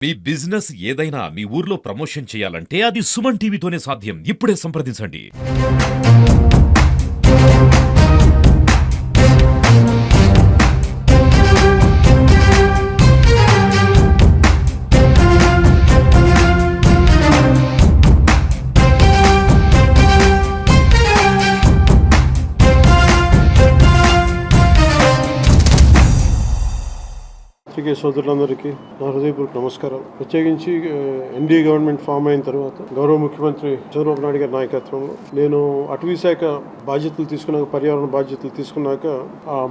మీ business ఏదైనా మీ ఊర్లో promotion చేయాలంటే అది సుమన్ టీవీతోనే సాధ్యం. ఇప్పుడే సంప్రదించండి. పత్రికే సోదరులందరికీ నా హృదయపూర్వక నమస్కారం. ప్రత్యేకించి ఎన్డీఏ గవర్నమెంట్ ఫామ్ అయిన తర్వాత గౌరవ ముఖ్యమంత్రి చంద్రబాబు నాయుడు గారి నాయకత్వంలో నేను అటవీ శాఖ బాధ్యతలు తీసుకున్నాక, పర్యావరణ బాధ్యతలు తీసుకున్నాక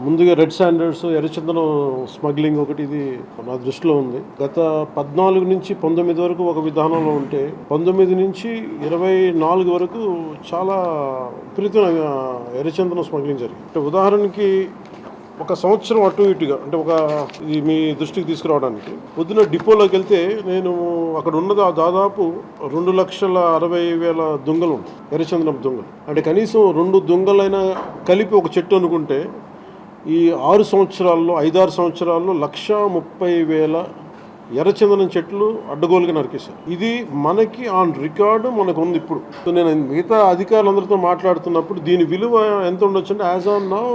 ముందుగా రెడ్ శాండర్స్, ఎర్రచందనం స్మగ్లింగ్ ఒకటి ఇది నా దృష్టిలో ఉంది. గత 14 నుంచి 19 వరకు ఒక విధానంలో ఉంటే 19 నుంచి 24 వరకు చాలా విపరీతమైన ఎర్రచందనం స్మగ్లింగ్ జరిగింది. ఉదాహరణకి ఒక సంవత్సరం అటు ఇటుగా అంటే ఇది మీ దృష్టికి తీసుకురావడానికి పొద్దున డిపోలోకి వెళ్తే నేను అక్కడ ఉన్నది దాదాపు 2,60,000 దొంగలు ఉంటాయి, ఎర్రచందనం దొంగలు. అంటే కనీసం 2 దొంగలైనా కలిపి ఒక చెట్టు అనుకుంటే ఈ 6 సంవత్సరాల్లో 5-6 సంవత్సరాల్లో 1,30,000 ఎర్రచందనం చెట్లు అడ్డగోలుగా నరికేశారు. ఇది మనకి ఆన్ రికార్డు మనకు ఉంది. ఇప్పుడు నేను మిగతా అధికారులందరితో మాట్లాడుతున్నప్పుడు దీని విలువ ఎంత ఉండొచ్చు అంటే యాజ్ ఆన్ నౌ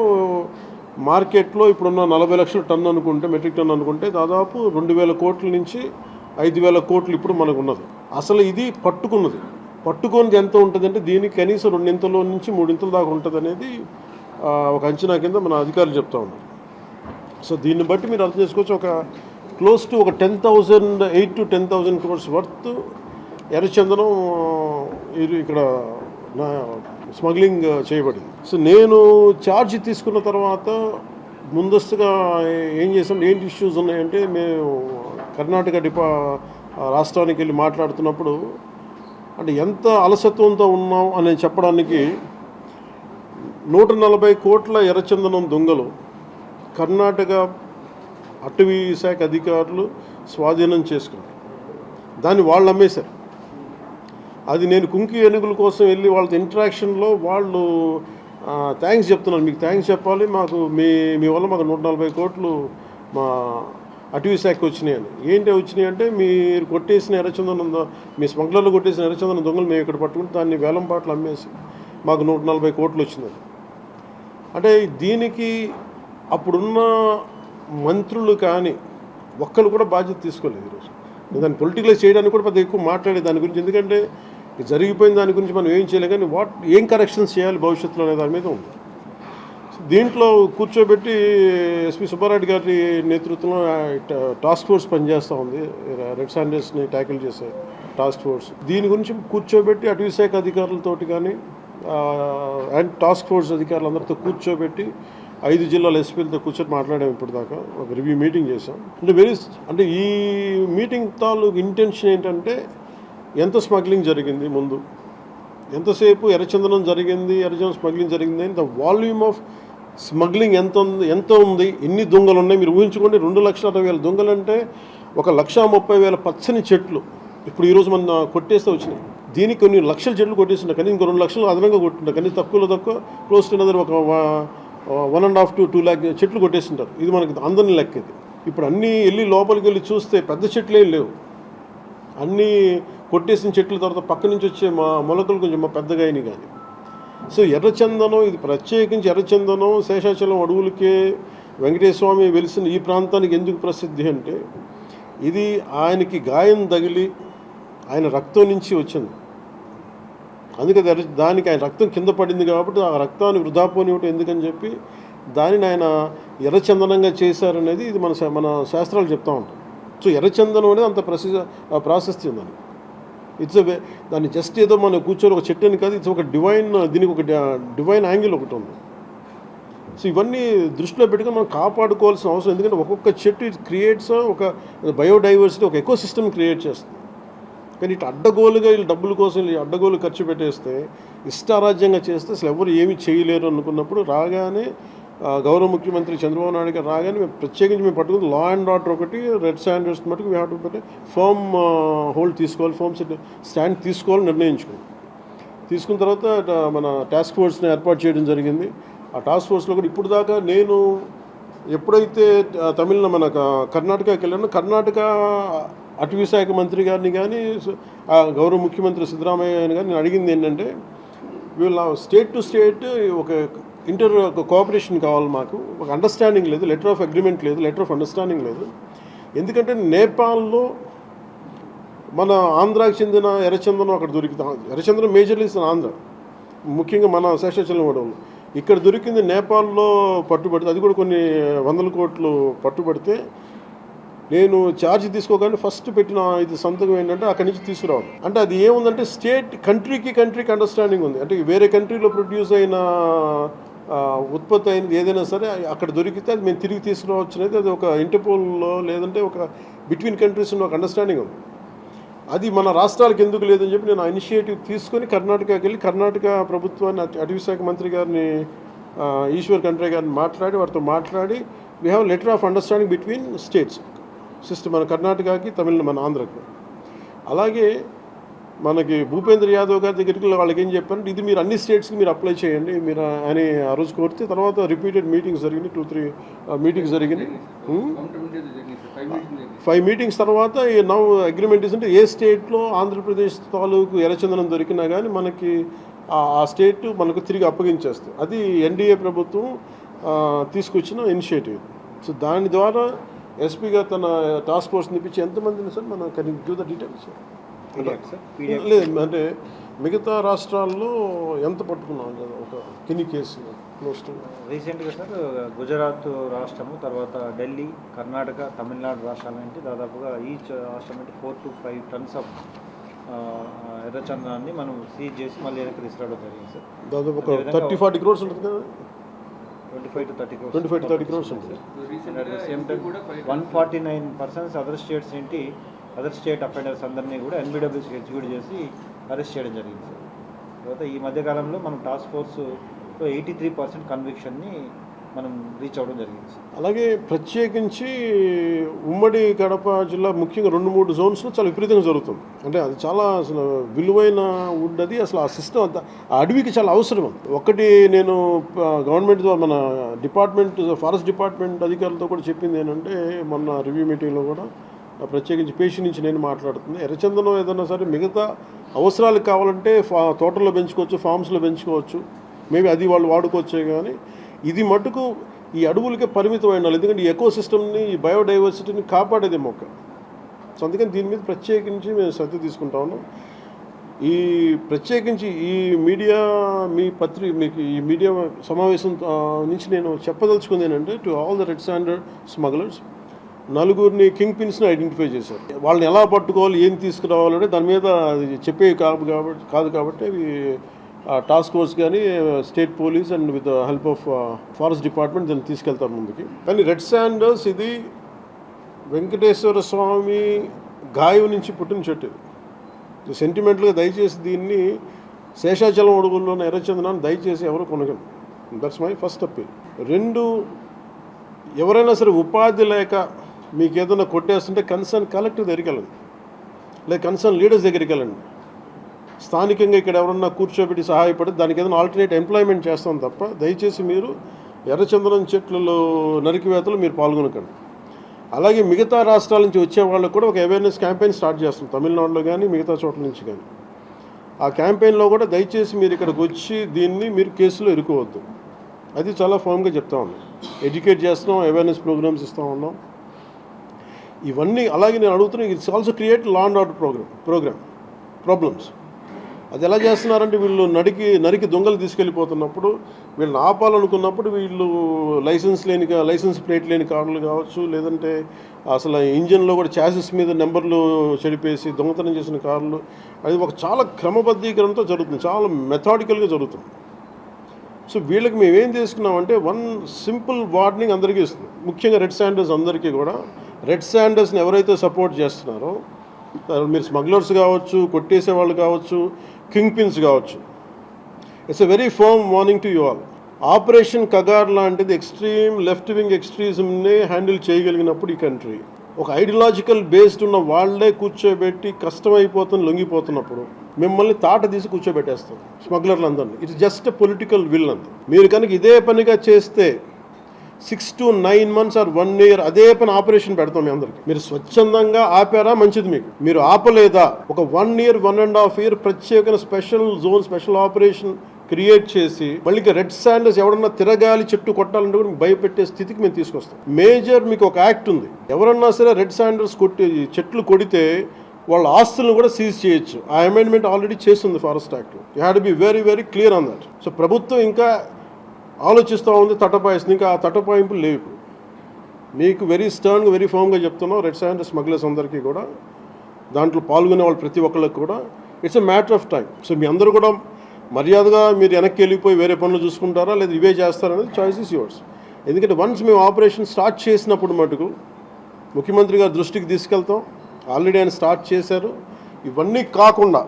మార్కెట్లో ఇప్పుడున్న 40 లక్షల టన్ను అనుకుంటే, మెట్రిక్ టన్ అనుకుంటే దాదాపు 2,000 కోట్ల నుంచి 5,000 కోట్లు ఇప్పుడు మనకు ఉన్నది. అసలు ఇది పట్టుకున్నది ఎంత ఉంటుంది అంటే దీనికి కనీసం 2 నుంచి 3 దాకా ఉంటుంది అనేది ఒక అంచనా కింద మన అధికారులు చెప్తా ఉన్నారు. సో దీన్ని బట్టి మీరు అర్థం చేసుకోవచ్చు, ఒక క్లోజ్ టు ఒక 8,000 to 10,000 crores వర్త్ ఎర్రచందనం ఇక్కడ స్మగ్లింగ్ చేయబడింది. సో నేను ఛార్జ్ తీసుకున్న తర్వాత ముందస్తుగా ఏం చేసాం, ఏంటి ఇష్యూస్ ఉన్నాయంటే మేము కర్ణాటక రాష్ట్రానికి వెళ్ళి మాట్లాడుతున్నప్పుడు అంటే ఎంత అలసత్వంతో ఉన్నాం అని చెప్పడానికి 140 కోట్ల ఎర్రచందనం దొంగలు కర్ణాటక అటవీ శాఖ అధికారులు స్వాధీనం చేసుకున్నారు. దాన్ని వాళ్ళు అమ్మేశారు. అది నేను కుంకి ఏనుగుల కోసం వెళ్ళి వాళ్ళతో ఇంటరాక్షన్లో వాళ్ళు థ్యాంక్స్ చెప్తున్నారు, మీకు థ్యాంక్స్ చెప్పాలి, మాకు మీ వల్ల మాకు 140 కోట్లు మా అటవీ శాఖకి వచ్చినాయని. ఏంటి వచ్చినాయి అంటే మీరు కొట్టేసిన ఎర్రచందనం, మీ స్మగ్లర్లు కొట్టేసిన ఎర్రచందనం దొంగలు మేము ఇక్కడ పట్టుకుంటే దాన్ని వేలం పాటలు అమ్మేసి మాకు 140 కోట్లు వచ్చినాయి. అంటే దీనికి అప్పుడున్న మంత్రులు కానీ ఒక్కరు కూడా బాధ్యత తీసుకోలేదు. ఈరోజు దాన్ని పొలిటికలైజ్ చేయడానికి కూడా పెద్ద ఎక్కువ మాట్లాడే దాని గురించి, ఎందుకంటే జరిగిపోయిన దాని గురించి మనం ఏం చేయలేం, కానీ ఏం కరెక్షన్స్ చేయాలి భవిష్యత్తులో అనే దాని మీద ఉంది. దీంట్లో కూర్చోబెట్టి ఎస్పీ సుబ్బారెడ్డి గారి నేతృత్వంలో టాస్క్ ఫోర్స్ పనిచేస్తూ ఉంది, రెడ్ శాండర్స్ని ట్యాకిల్ చేసే టాస్క్ ఫోర్స్. దీని గురించి కూర్చోబెట్టి అటవీ శాఖ అధికారులతోటి కానీ అండ్ టాస్క్ ఫోర్స్ అధికారులందరితో కూర్చోబెట్టి 5 జిల్లాల ఎస్పీలతో కూర్చొని మాట్లాడాము. ఇప్పుడు దాకా ఒక రివ్యూ మీటింగ్ చేసాం. అంటే ఈ మీటింగ్ తాలూకు ఇంటెన్షన్ ఏంటంటే ఎంత స్మగ్లింగ్ జరిగింది, ముందు ఎంతసేపు ఎర్రచందనం స్మగ్లింగ్ జరిగింది అని, ద వాల్యూమ్ ఆఫ్ స్మగ్లింగ్ ఎంత ఉంది, ఎన్ని దొంగలు ఉన్నాయి మీరు ఊహించుకోండి. 2,60,000 దొంగలు అంటే 1,30,000 పచ్చని చెట్లు ఇప్పుడు ఈరోజు మన కొట్టేస్తే వచ్చినాయి. దీనికి కొన్ని లక్షల చెట్లు కొట్టేస్తున్నారు, కానీ ఇంకో 2 లక్షలు అదనంగా కొట్టుంటారు, కానీ తక్కువ క్లోజ్ టు ఒక 1.5 to 2 lakh చెట్లు కొట్టేస్తుంటారు. ఇది మనకి అందరిని లెక్క. ఇది ఇప్పుడు అన్నీ వెళ్ళి లోపలికి వెళ్ళి చూస్తే పెద్ద చెట్లు ఏం లేవు, అన్నీ కొట్టేసిన చెట్ల తర్వాత పక్క నుంచి వచ్చే మొలకలు కొంచెం పెద్దగా అయినాయి. కానీ సో ఎర్రచందనం, ఇది ప్రత్యేకించి ఎర్రచందనం శేషాచలం అడవులకే వెంకటేశ్వర స్వామి వెలిసిన ఈ ప్రాంతానికి ఎందుకు ప్రసిద్ధి అంటే ఇది ఆయనకి గాయం తగిలి ఆయన రక్తం నుంచి వచ్చింది. అందుకే దానికి ఆయన రక్తం కింద పడింది కాబట్టి ఆ రక్తాన్ని వృధా పోనివ్వటం ఎందుకని చెప్పి దానిని ఆయన ఎర్రచందనంగా చేశారనేది ఇది మన శాస్త్రాలు చెప్తూ ఉంటాం. సో ఎర్రచందనం అనేది అంత ప్రాశస్త్యం ఉందని. దాన్ని జస్ట్ ఏదో మనం కూర్చొని ఒక చెట్టు అని కాదు, ఇట్స్ ఒక దీనికి ఒక డివైన్ యాంగిల్ ఒకటి ఉంది. సో ఇవన్నీ దృష్టిలో పెట్టుకుని మనం కాపాడుకోవాల్సిన అవసరం, ఎందుకంటే ఒక్కొక్క చెట్టు ఇట్ క్రియేట్స్ ఒక బయోడైవర్సిటీ, ఒక ఎకో సిస్టమ్ క్రియేట్ చేస్తుంది. కానీ ఇట్లా అడ్డగోలుగా వీళ్ళు డబ్బుల కోసం అడ్డగోలు ఖర్చు పెట్టేస్తే, ఇష్టారాజ్యంగా చేస్తే అసలు ఎవరు ఏమీ చేయలేరు అనుకున్నప్పుడు రాగానే గౌరవ ముఖ్యమంత్రి చంద్రబాబు నాయుడు గారు రాగానే మేము ప్రత్యేకించి పట్టుకుని లా అండ్ ఆర్డర్ ఒకటి, రెడ్ శాండర్స్ మటుకు వీ హ్యావ్ టు పెట్టి ఫర్మ్ హోల్డ్ తీసుకోవాలి, ఫర్మ్ స్టాండ్ తీసుకోవాలని తీసుకున్న తర్వాత మన టాస్క్ ఫోర్స్ని ఏర్పాటు చేయడం జరిగింది. ఆ టాస్క్ ఫోర్స్లో కూడా ఇప్పుడు దాకా నేను ఎప్పుడైతే మన కర్ణాటకకి వెళ్ళానో, కర్ణాటక అటవీ శాఖ మంత్రి గారిని కానీ గౌరవ ముఖ్యమంత్రి సిద్ధరామయ్య గారిని కానీ నేను అడిగింది ఏంటంటే వీళ్ళ స్టేట్ టు స్టేట్ ఒక కోఆపరేషన్ కావాలి, మాకు ఒక అండర్స్టాండింగ్ లేదు, లెటర్ ఆఫ్ అగ్రిమెంట్ లేదు, లెటర్ ఆఫ్ అండర్స్టాండింగ్ లేదు. ఎందుకంటే నేపాల్లో మన ఆంధ్రాకి చెందిన ఎర్రచందనం అక్కడ దొరుకుతాం. ఎర్రచందనం మేజర్లీ ఆంధ్ర, ముఖ్యంగా మన శేషాచలం అడవులు. ఇక్కడ దొరికింది నేపాల్లో పట్టుబడితే, అది కూడా కొన్ని వందల కోట్లు పట్టుబడితే నేను ఛార్జ్ తీసుకోగానే ఫస్ట్ పెట్టిన ఇది సంతకం ఏంటంటే అక్కడి నుంచి తీసుకురావాలి. అంటే అది ఏముందంటే కంట్రీకి అండర్స్టాండింగ్ ఉంది. అంటే వేరే కంట్రీలో ప్రొడ్యూస్ అయిన ఉత్పత్తి అయినది ఏదైనా సరే అక్కడ దొరికితే అది మేము తిరిగి తీసుకురావచ్చు అనేది అది ఒక ఇంటర్పోల్లో లేదంటే ఒక బిట్వీన్ కంట్రీస్ ఉన్న ఒక అండర్స్టాండింగ్ ఉంది. అది మన రాష్ట్రాలకు ఎందుకు లేదని చెప్పి నేను ఆ ఇనిషియేటివ్ తీసుకొని కర్ణాటకకి వెళ్ళి కర్ణాటక ప్రభుత్వాన్ని అటవీ శాఖ మంత్రి గారిని ఈశ్వర్ ఖండ్రే గారిని వారితో మాట్లాడి we have letter of understanding between states system, మన కర్ణాటకకి మన ఆంధ్రకి. అలాగే మనకి భూపేంద్ర యాదవ్ గారి దగ్గరికి వాళ్ళకి ఏం చెప్పారంటే ఇది మీరు అన్ని స్టేట్స్కి మీరు అప్లై చేయండి మీరు అని ఆ రోజు కోరితే తర్వాత రిపీటెడ్ మీటింగ్స్ జరిగినాయి, 2-3 మీటింగ్స్ జరిగినాయి. 5 మీటింగ్స్ తర్వాత నౌ అగ్రిమెంట్ అంటే ఏ స్టేట్లో ఆంధ్రప్రదేశ్ తాలూకు ఎర్రచందనం దొరికినా కానీ మనకి ఆ స్టేట్ మనకు తిరిగి అప్పగించేస్తుంది. అది ఎన్డీఏ ప్రభుత్వం తీసుకొచ్చిన ఇనిషియేటివ్. సో దాని ద్వారా ఎస్పీ గారు తన టాస్క్ ఫోర్స్ నిపించి ఎంతమందిని సార్ మనం కెన్ గివ్ ద డీటెయిల్స్ లేదు అంటే మిగతా రాష్ట్రాల్లో ఎంత పట్టుకున్నాం కదా ఒక కిన్ని కేసు క్లోజ్ టు రీసెంట్గా సార్ గుజరాత్ రాష్ట్రము, తర్వాత ఢిల్లీ, కర్ణాటక, తమిళనాడు రాష్ట్రాల నుంచి దాదాపుగా ఈచ్ రాష్ట్రం అంటే 4 to 5 tons ఆఫ్ ఎర్రచందనాన్ని మనం సీజ్ చేసి మళ్ళీ వెనక్కి తీసుకురావడం జరిగింది సార్. దాదాపు ఒక 30-40 crores ఉంటుంది కదా, 25 to 30 crores. 25 to 30 crores ఉంటుంది. At the same time 149 persons other states ఏంటి అదర్ స్టేట్ అఫెండర్స్ అందరినీ కూడా ఎన్బిడబ్ల్యూసీకి ఎగ్జిక్యూట్ చేసి అరెస్ట్ చేయడం జరిగింది సార్. తర్వాత ఈ మధ్యకాలంలో మనం టాస్క్ ఫోర్స్లో 83% కన్విక్షన్ని మనం రీచ్ అవ్వడం జరిగింది సార్. అలాగే ప్రత్యేకించి ఉమ్మడి కడప జిల్లా ముఖ్యంగా 2-3 జోన్స్లో చాలా విపరీతంగా జరుగుతుంది. అంటే అది చాలా అసలు విలువైన వుడ్, అది అసలు ఆ సిస్టమ్ అంతా ఆ అడవికి చాలా అవసరం. ఒకటి నేను గవర్నమెంట్ ద్వారా మన డిపార్ట్మెంట్ ఫారెస్ట్ డిపార్ట్మెంట్ అధికారులతో కూడా చెప్పింది ఏంటంటే మొన్న రివ్యూ మీటింగ్లో కూడా ప్రత్యేకించి పేషి నుంచి నేను మాట్లాడుతుంది, ఎర్రచందనం ఏదైనా సరే మిగతా అవసరాలకు కావాలంటే తోటల్లో పెంచుకోవచ్చు, ఫామ్స్లో పెంచుకోవచ్చు, మేబీ అది వాళ్ళు వాడుకోవచ్చే. కానీ ఇది మటుకు ఈ అడవులకే పరిమితం అయినాలి, ఎందుకంటే ఈ ఎకో సిస్టమ్ని ఈ బయోడైవర్సిటీని కాపాడేది మొక్క. సో అందుకని దీని మీద ప్రత్యేకించి మేము శ్రద్ధ తీసుకుంటా ఉన్నాం. ఈ ప్రత్యేకించి ఈ మీడియా మీకు ఈ మీడియా సమావేశం నుంచి నేను చెప్పదలుచుకుంది ఏంటంటే to all the red sander smugglers, 4 king పిన్స్ని ఐడెంటిఫై చేశారు. వాళ్ళని ఎలా పట్టుకోవాలి, ఏం తీసుకురావాలంటే దాని మీద చెప్పేవి కాదు కాబట్టి అవి టాస్క్ ఫోర్స్ కానీ state police and with help of forest department దాన్ని తీసుకెళ్తారు ముందుకి. కానీ రెడ్ శాండర్స్ ఇది వెంకటేశ్వర స్వామి గాయం నుంచి పుట్టిన చెట్టు. ఇది సెంటిమెంట్గా దయచేసి దీన్ని శేషాచలం అడుగుల్లో ఉన్న ఎర్రచందనాన్ని దయచేసి ఎవరు కొనగలరు. That's my first appeal. 2, ఎవరైనా సరే ఉపాధి లేక మీకు ఏదైనా కొట్టేస్తుంటే కన్సర్న్ కలెక్టర్ దగ్గరికి వెళ్ళండి, లేదా కన్సర్న్ లీడర్స్ దగ్గరికి వెళ్ళండి. స్థానికంగా ఇక్కడ ఎవరన్నా కూర్చోబెట్టి సహాయపడి దానికి ఏదైనా ఆల్టర్నేట్ ఎంప్లాయ్మెంట్ చేస్తాం తప్ప దయచేసి మీరు ఎర్రచందనం చెట్లలో నరికివేతలు మీరు పాల్గొనకండి. అలాగే మిగతా రాష్ట్రాల నుంచి వచ్చే వాళ్ళకు కూడా ఒక అవేర్నెస్ క్యాంపెయిన్ స్టార్ట్ చేస్తాం, తమిళనాడులో కానీ మిగతా చోట్ల నుంచి కానీ. ఆ క్యాంపెయిన్లో కూడా దయచేసి మీరు ఇక్కడికి వచ్చి దీన్ని మీరు కేసులో ఇరుకోవద్దు, అది చాలా ఫర్మ్గా చెప్తా ఉన్నాం. ఎడ్యుకేట్ చేస్తున్నాం, అవేర్నెస్ ప్రోగ్రామ్స్ ఇస్తూ ఉన్నాం, ఇవన్నీ. అలాగే నేను అడుగుతున్నా, it's also create law and order problems. అది ఎలా చేస్తున్నారంటే వీళ్ళు నరికి దొంగలు తీసుకెళ్ళిపోతున్నప్పుడు వీళ్ళని ఆపాలనుకున్నప్పుడు వీళ్ళు లైసెన్స్ ప్లేట్ లేని కార్లు కావచ్చు, లేదంటే అసలు ఇంజన్లో కూడా చాసిస్ మీద నెంబర్లు చెడిపేసి దొంగతనం చేసిన కార్లు, అది ఒక చాలా క్రమబద్ధీకరణతో జరుగుతుంది, చాలా మెథాడికల్గా జరుగుతుంది. సో వీళ్ళకి మేమేం చేసుకున్నామంటే 1 సింపుల్ వార్నింగ్ అందరికీ ఇస్తుంది, ముఖ్యంగా రెడ్ శాండర్స్ అందరికీ కూడా. రెడ్ శాండర్స్ని ఎవరైతే సపోర్ట్ చేస్తున్నారో మీరు స్మగ్లర్స్ కావచ్చు, కొట్టేసే వాళ్ళు కావచ్చు, కింగ్ పిన్స్ కావచ్చు, it's a very firm warning to you all. Operation Kagar లాంటిది ఎక్స్ట్రీమ్ లెఫ్ట్ వింగ్ ఎక్స్ట్రీజంని హ్యాండిల్ చేయగలిగినప్పుడు ఈ కంట్రీ ఒక ఐడియాలజికల్ బేస్డ్ ఉన్న వాళ్ళే కూర్చోబెట్టి లొంగిపోతున్నప్పుడు మిమ్మల్ని తాట తీసి కూర్చోబెట్టేస్తారు స్మగ్లర్లు అందరినీ. It's just a political will అంతే. మీరు కనుక ఇదే పనిగా చేస్తే 6 to 9 months ఆర్ 1 year అదే పని ఆపరేషన్ పెడతాం మీ అందరికి. మీరు స్వచ్ఛందంగా ఆపారా మంచిది, మీకు మీరు ఆపలేదా ఒక 1 year 1.5 year ప్రత్యేకమైన special zone special operation create చేసి మళ్ళీ ఇంకా రెడ్ శాండర్స్ ఎవరన్నా తిరగాలి చెట్టు కొట్టాలంటే కూడా భయపెట్టే స్థితికి మేము తీసుకొస్తాం. మేజర్ మీకు ఒక యాక్ట్ ఉంది, ఎవరన్నా సరే రెడ్ శాండర్స్ కొట్టి చెట్లు కొడితే వాళ్ళ ఆస్తులను కూడా సీజ్ చేయొచ్చు. ఆ అమెండ్మెంట్ ఆల్రెడీ చేస్తుంది forest act. You had be very very clear on that. So ప్రభుత్వం ఇంకా ఆలోచిస్తూ ఉంది, తటపాయిస్తుంది. ఇంకా ఆ తటపాయింపులు లేవు. మీకు వెరీ స్టర్న్గా వెరీ ఫామ్గా చెప్తున్నాం, రెడ్ శాండర్స్ స్మగ్లర్స్ అందరికీ కూడా, దాంట్లో పాల్గొనే వాళ్ళు ప్రతి ఒక్కళ్ళకి కూడా it's a matter of time. So మీ అందరూ కూడా మర్యాదగా మీరు వెనక్కి వెళ్ళిపోయి వేరే పనులు చూసుకుంటారా లేదా ఇవే చేస్తారనేది చాయిస్ ఇస్ యువర్స్. ఎందుకంటే వన్స్ మేము ఆపరేషన్ స్టార్ట్ చేసినప్పుడు మటుకు ముఖ్యమంత్రి గారి దృష్టికి తీసుకెళ్తాం. ఆల్రెడీ ఆయన స్టార్ట్ చేశారు. ఇవన్నీ కాకుండా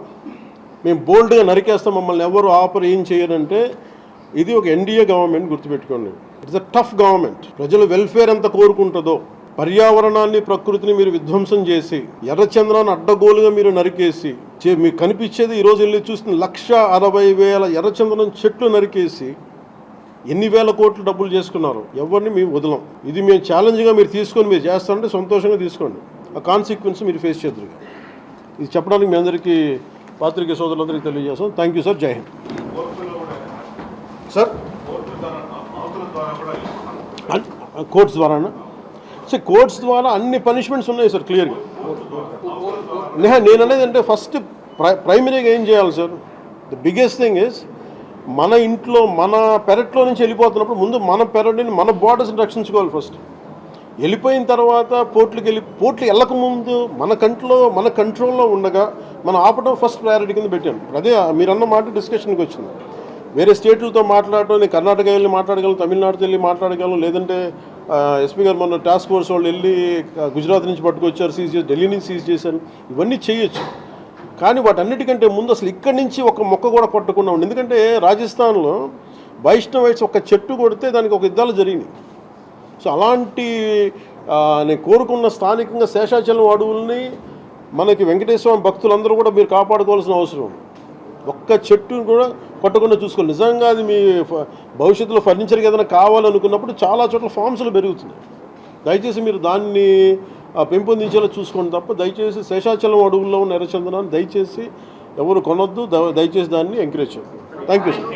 మేము బోల్డ్గా నరికేస్తాం, మమ్మల్ని ఎవరు ఆపరు ఏం చేయరంటే ఇది ఒక ఎన్డీఏ గవర్నమెంట్, గుర్తుపెట్టుకోండి. It's a tough government. ప్రజల వెల్ఫేర్ ఎంత కోరుకుంటుందో, పర్యావరణాన్ని ప్రకృతిని మీరు విధ్వంసం చేసి ఎర్రచంద్రాన్ని అడ్డగోలుగా మీరు నరికేసి మీకు కనిపించేది ఈరోజు వెళ్ళి చూస్తుంది 1,60,000 ఎర్రచంద్రం చెట్లు నరికేసి ఎన్ని వేల కోట్లు డబ్బులు చేసుకున్నారు. ఎవరిని మేము వదలం. ఇది మేము ఛాలెంజ్గా మీరు తీసుకొని మీరు చేస్తారంటే సంతోషంగా తీసుకోండి. ఆ కాన్సిక్వెన్స్ మీరు ఫేస్ చేద్దరు. ఇది చెప్పడానికి మీ అందరికీ పాత్రికేయ సోదరులందరికీ తెలియజేస్తాం. Thank you sir. Jai Hind sir. Courts ద్వారానా సార్? కోర్ట్స్ ద్వారా అన్ని పనిష్మెంట్స్ ఉన్నాయి సార్ క్లియర్గా. నేను అనేది అంటే ఫస్ట్ ప్రైమరీగా ఏం చేయాలి sir? The biggest thing is మన ఇంట్లో మన పెరట్లో నుంచి వెళ్ళిపోతున్నప్పుడు ముందు మన పెరటిని మన బార్డర్స్ని రక్షించుకోవాలి ఫస్ట్. వెళ్ళిపోయిన తర్వాత పోర్ట్లు వెళ్ళకముందు మన కంట్రోల్లో ఉండగా మనం ఆపడం ఫస్ట్ ప్రయారిటీ కింద పెట్టాను. అదే మీరు అన్న మాట డిస్కషన్కి వచ్చింది. వేరే స్టేట్లతో మాట్లాడటం, నేను కర్ణాటక వెళ్ళి మాట్లాడగలను, తమిళనాడుతో వెళ్ళి మాట్లాడగలను, లేదంటే ఎస్పీ గారు మొన్న టాస్క్ ఫోర్స్ వాళ్ళు వెళ్ళి గుజరాత్ నుంచి పట్టుకొచ్చారు, సీజ్ చేసి ఢిల్లీ నుంచి సీజ్ చేశారు. ఇవన్నీ చేయొచ్చు. కానీ వాటన్నిటికంటే ముందు అసలు ఇక్కడి నుంచి ఒక మొక్క కూడా కొట్టకుండా ఉండి. ఎందుకంటే రాజస్థాన్లో వైష్ణవైట్స్ ఒక చెట్టు కొడితే దానికి ఒక యుద్ధాలు జరిగినాయి. సో అలాంటి నేను కోరుకున్న స్థానికంగా శేషాచలం అడవుల్ని మనకి వెంకటేశ్వర భక్తులందరూ కూడా మీరు కాపాడుకోవాల్సిన అవసరం. ఒక్క చెట్టును కూడా కొట్టకుండా చూసుకోవాలి. నిజంగా అది మీ భవిష్యత్తులో ఫర్నిచర్కి ఏదైనా కావాలనుకున్నప్పుడు చాలా చోట్ల ఫామ్స్లు పెరుగుతున్నాయి. దయచేసి మీరు దాన్ని పెంపొందించేలా చూసుకోండి తప్ప దయచేసి శేషాచలం అడవుల్లో ఉన్న ఎర్రచందనాన్ని దయచేసి ఎవరు కొనొద్దు. దయచేసి దాన్ని ఎంకరేజ్ చేయండి. Thank you sir.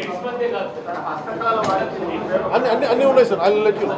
అన్నీ ఉన్నాయి sir. I will let you know.